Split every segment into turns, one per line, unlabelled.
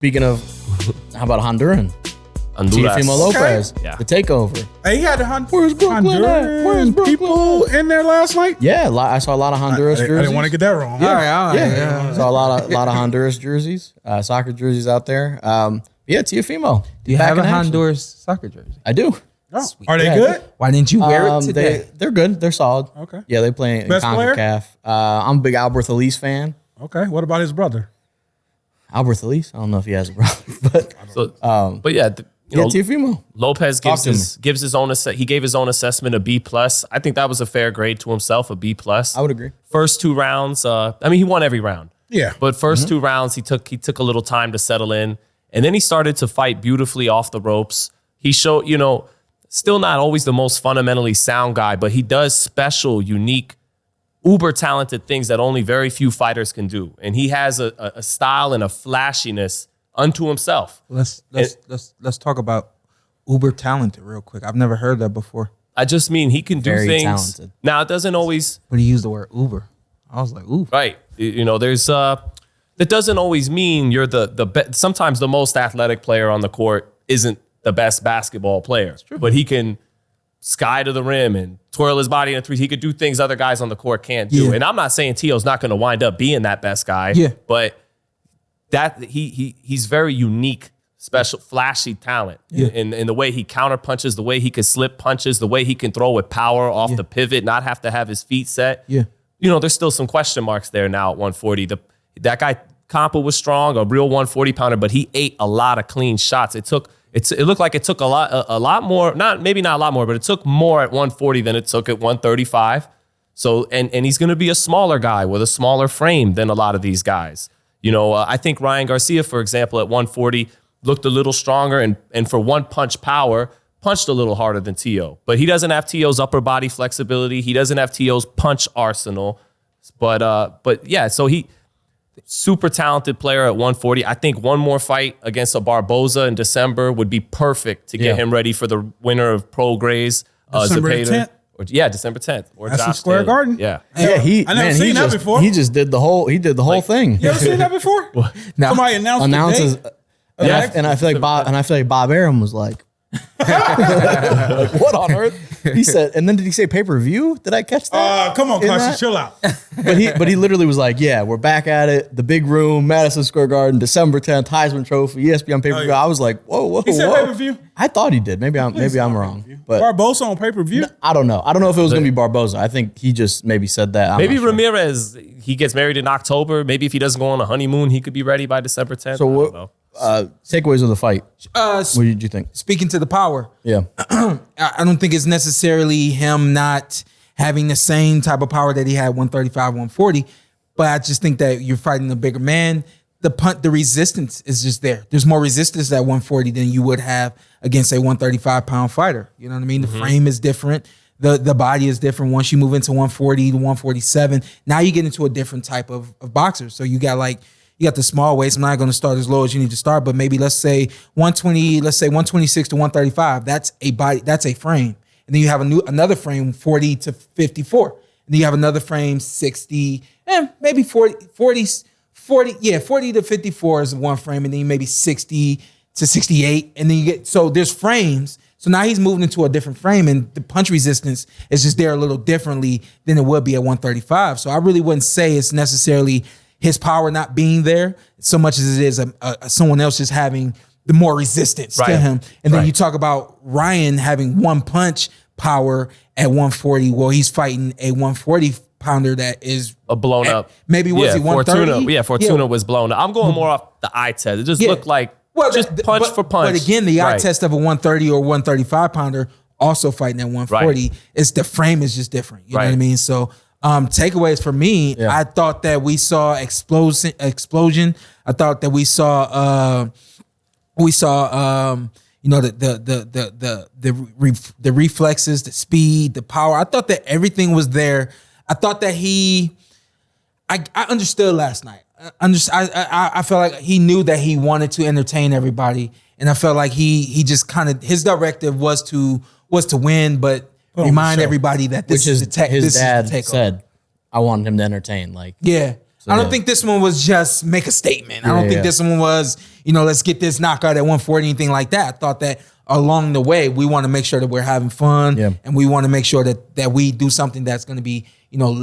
Speaking of, how about Honduran? Teofimo Lopez, the takeover.
Hey, he had the
Where's Brooklyn at? Where's Brooklyn
people in there last night?
Yeah, I saw a lot of Honduras jerseys.
I didn't want to get that wrong.
Yeah. Saw a lot of Honduras jerseys, soccer jerseys out there. Yeah, Teofimo.
Do you have a Honduras soccer jersey?
I do.
Oh. Are they good?
Why didn't you wear it today?
They're good. They're solid.
Okay.
Yeah, they play in
Best player?
CONCACAF. I'm a big Albert Elise fan.
Okay. What about his brother?
Albert Elise? I don't know if he has a brother, but
but yeah.
Teofimo.
Lopez gives his own he gave his own assessment a B+. I think that was a fair grade to himself, a B+.
I would agree.
First 2 rounds, he won every round.
Yeah.
But first 2 rounds, he took a little time to settle in, and then he started to fight beautifully off the ropes. He showed, still not always the most fundamentally sound guy, but he does special, unique, uber talented things that only very few fighters can do. And he has a style and a flashiness unto himself.
Let's talk about uber talented real quick. I've never heard that before.
I just mean he can do
Very
things.
talented.
Now it doesn't always.
But he used the word uber. I was like, ooh.
Right. There's that doesn't always mean you're the sometimes the most athletic player on the court isn't the best basketball player. But he can sky to the rim and twirl his body in a three. He could do things other guys on the court can't do.
Yeah.
And I'm not saying Teo's not going to wind up being that best guy.
Yeah.
But that he's very unique, special, flashy talent in the way he counter punches, the way he can slip punches, the way he can throw with power off the pivot, not have to have his feet set.
Yeah.
There's still some question marks there now at 140. That guy Campa was strong, a real 140 pounder, but he ate a lot of clean shots. It looked like it took a lot more, maybe not a lot more, but it took more at 140 than it took at 135. So and he's going to be a smaller guy with a smaller frame than a lot of these guys. I think Ryan Garcia, for example, at 140 looked a little stronger and for one punch power, punched a little harder than Teo. But he doesn't have Teo's upper body flexibility. He doesn't have Teo's punch arsenal. But yeah, so he super talented player at 140. I think one more fight against a Barboza in December would be perfect to get him ready for the winner of Pro Grays,
December
Zepeda.
10th?
December 10th. Or
That's
Josh
in Square
Taylor.
Garden.
Yeah.
I never seen that before.
He just did the whole thing.
You ever seen that before? Somebody announces the date?
And I feel like Bob Arum was like, like, what on earth? He said, and then did he say pay-per-view? Did I catch that?
Come on, Carson, chill out.
But he literally was like, yeah, we're back at it. The big room, Madison Square Garden, December 10th, Heisman Trophy, ESPN pay-per-view.
yeah.
I was like, whoa.
He said pay-per-view?
I thought he did. Maybe I'm wrong. But
Barbosa on pay-per-view?
I don't know. I don't know if it was going to be Barboza. I think he just maybe said that.
Maybe Ramirez, he gets married in October. Maybe if he doesn't go on a honeymoon, he could be ready by December 10th.
So
I
what?
don't know.
Takeaways of the fight. What did you think?
Speaking to the power,
Yeah.
I don't think it's necessarily him not having the same type of power that he had 135, 140, but I just think that you're fighting a bigger man. The resistance is just there. There's more resistance at 140 than you would have against a 135-pound fighter. You know what I mean? The frame is different. The body is different. Once you move into 140 to 147, now you get into a different type of boxer. So you got the small weights. I'm not going to start as low as you need to start, but maybe let's say 126 to 135. That's a body. That's a frame. And then you have another frame 40 to 54. And then you have another frame 60, maybe 40 to 54 is one frame, and then maybe 60 to 68. And then you get, so there's frames. So now he's moving into a different frame, and the punch resistance is just there a little differently than it would be at 135. So I really wouldn't say it's necessarily his power not being there so much as it is someone else just having the more resistance to him. And then you talk about Ryan having one punch power at 140. Well, he's fighting a 140 pounder that is
a blown up.
Maybe was he 130?
Fortuna was blown up. I'm going more off the eye test. It just looked like just punch for punch.
But again, the eye test of a 130 or 135 pounder also fighting at 140 is the frame is just different. You know what I mean? So takeaways for me, I thought that we saw explosion. I thought that we saw the reflexes, the speed, the power. I thought that everything was there. I thought that I understood last night. I felt like he knew that he wanted to entertain everybody, and I felt like he just kind of, his directive was to win, but remind everybody that this is the tech.
His dad said, I wanted him to entertain. Like,
yeah. I don't think this one was just make a statement. I don't think this one was, let's get this knockout at 140, anything like that. I thought that along the way, we want to make sure that we're having fun and we want to make sure that we do something that's going to be,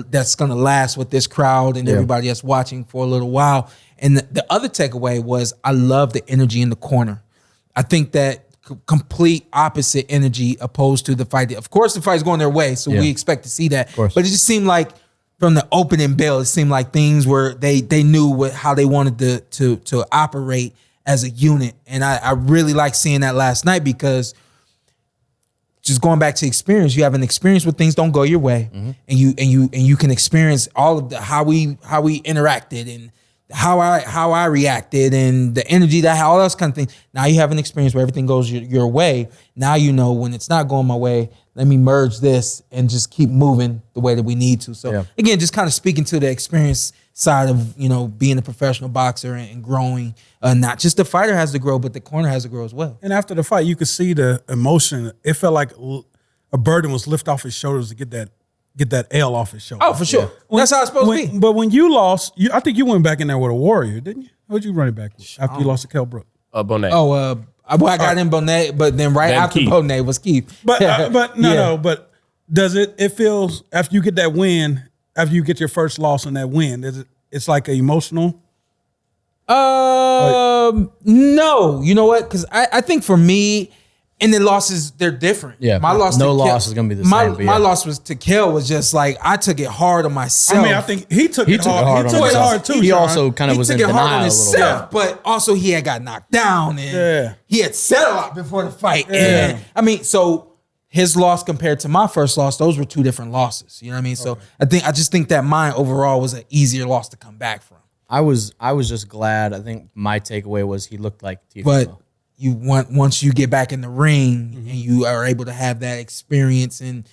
that's going to last with this crowd and everybody that's watching for a little while. And the other takeaway was I love the energy in the corner. I think that complete opposite energy opposed to the fight. Of course, the fight's going their way, so we expect to see that. But it just seemed like from the opening bell, it seemed like things were they knew how they wanted to operate as a unit, and I really like seeing that last night because just going back to experience, you have an experience where things don't go your way, and you can experience all of how we interacted and how I reacted and the energy that all those kind of things. Now you have an experience where everything goes your way. Now you know when it's not going my way, let me merge this and just keep moving the way that we need to. So again, just kind of speaking to the experience side of being a professional boxer and growing. Not just the fighter has to grow, but the corner has to grow as well.
And after the fight, you could see the emotion. It felt like a burden was lifted off his shoulders to get that L off his shoulders.
Oh, for sure. That's how it's supposed to be.
But when you lost, I think you went back in there with a warrior, didn't you? Who'd you run it back with after you lost to Kell Brook?
Bonet.
I got in Bonet, but then after
Keith.
Bonet was Keith.
But but does it feels after you get that win, after you get your first loss in that win, it's like an emotional?
No, you know what? Because I think for me, and the losses, they're different.
Yeah,
my loss.
No loss is gonna be the same.
My loss was to Kell was just like I took it hard on myself.
I mean, I think he took it hard. He took it hard too.
He
Sean.
also kind of was in denial a little bit.
But also he had got knocked down and he had said a lot before the fight. And I mean, so his loss compared to my first loss, those were two different losses. You know what I mean? So I just think that mine overall was an easier loss to come back from.
I was just glad. I think my takeaway was he looked like Teofimo.
But once you get back in the ring and you are able to have that experience and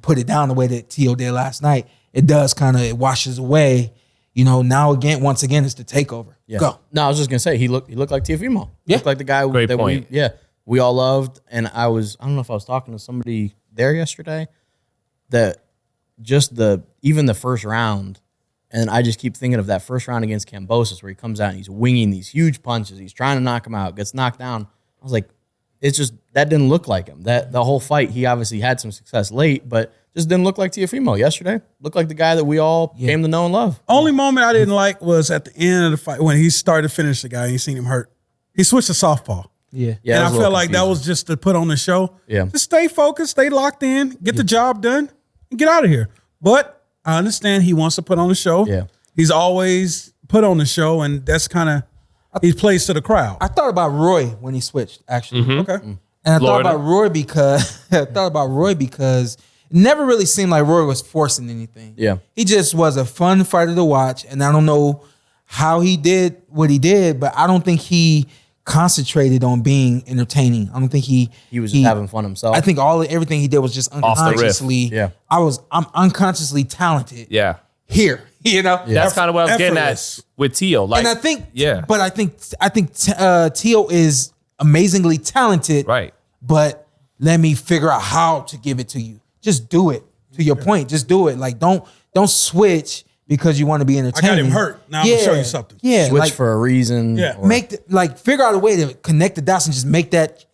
put it down the way that Tio did last night, it does it washes away. Now once again, it's the takeover.
Yeah.
Go.
No, I was just gonna say he looked like Teofimo.
Yeah.
Looked like the guy
Great
that
point.
we all loved. And I don't know if I was talking to somebody there yesterday that just even the first round. And I just keep thinking of that first round against Kambosos where he comes out and he's winging these huge punches. He's trying to knock him out, gets knocked down. I was like, it's just, that didn't look like him. That the whole fight, he obviously had some success late, but just didn't look like Teofimo yesterday. Looked like the guy that we all came to know and love.
Only moment I didn't like was at the end of the fight when he started to finish the guy and you seen him hurt. He switched to softball.
Yeah.
And I felt like that was just to put on the show.
Yeah.
Just stay focused, stay locked in, get the job done, and get out of here. But I understand he wants to put on the show.
Yeah.
He's always put on the show, and that's kind of he plays to the crowd.
I thought about Roy when he switched, actually.
Okay.
And I thought about Roy because it never really seemed like Roy was forcing anything.
Yeah.
He just was a fun fighter to watch, and I don't know how he did what he did, but I don't think he concentrated on being entertaining. I don't think he
was just having fun himself.
I think everything he did was just unconsciously.
Yeah.
I'm unconsciously talented.
Yeah.
Here,
That's kind of what I was getting at with Tio. Like,
and I think, but I think Tio is amazingly talented.
Right.
But let me figure out how to give it to you. Just do it. To your point, just do it. Like don't switch because you want to be entertaining.
I got him hurt. Now I'm gonna show you something.
Yeah,
Switch for a reason.
Yeah.
Figure out a way to connect the dots and just make that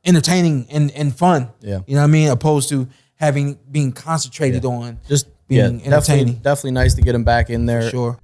entertaining and fun.
Yeah.
You know what I mean? Opposed to being concentrated on
Just
being entertaining.
Definitely nice to get him back in there.
Sure.